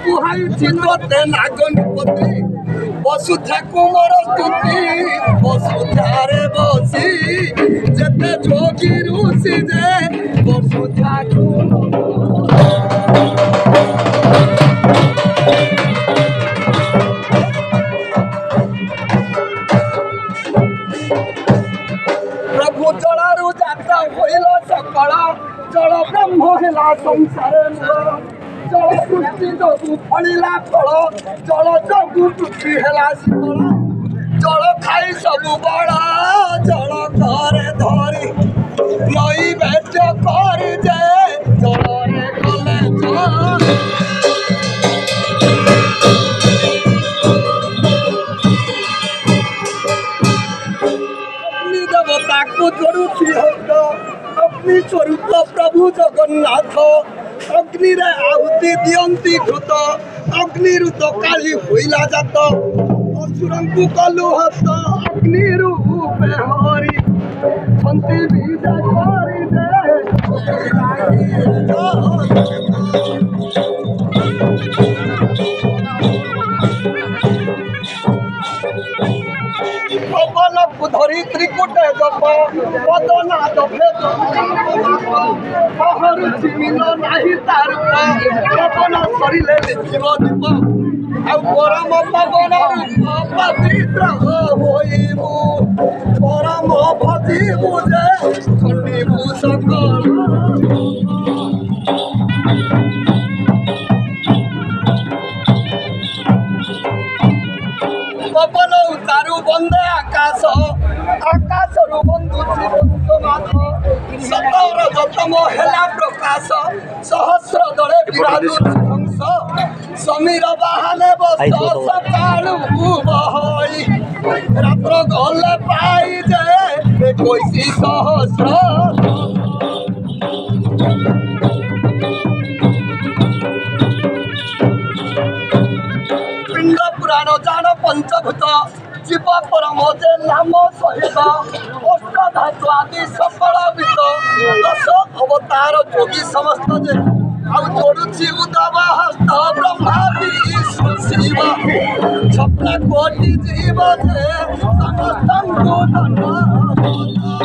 କୁହାଉଛି ତୋତେ ନାଗନିପତି ବସୁଥା କୁମର ସ୍ତୁତି ବସୁଧାରେ ବସି ଯେତେ ଯୋଗୀ ଋଷି ଯେ ବସୁଧା प्रभु जलू जाता होइल सकल जल ब्रह्म है संसार जल सृष्टि जगु फलिला फल जल जगु पृथ्वी है शीतल जल खाई सबु बड़ा जल घरे धरी नई बेच कर जे जलरे गले अग्नि देवता को जोड़ुची अग्नि स्वरूप प्रभु जगन्नाथ अग्नि रे आहुति दियंती घृत अग्नि तो काली होइला जात असुरंकु कलु हत अग्नि रूपे हरि छंती बीजा करि दे पवन धरी त्रिकुटे जप पदना दफे बाहरुची मिल नाही तार पवन सरिले देखिब दीप आ परम पवन रूप पवित्र होइबु परम भजिबु जे खंडिबु सकल पवन उतारू बंदे आकाश आकाशरू बंधु जीवंत सतर जतम हेला प्रकाश सहस्र दले विराजु हंस समीर बाहने बस सकाळु बहई रात्र गले पाई जे 21 सहस्र पिंड पुराण जान पंचभूत जीव परम जे नाम सहित अष्ट धातु आदि सकल वित 10 अवतार जोगी समस्त जे आउ जोड़ुची उदव हस्त ब्रह्मा विष्णु शिव छप्न कोटि जीव जे समस्तंकु धन्यवाद।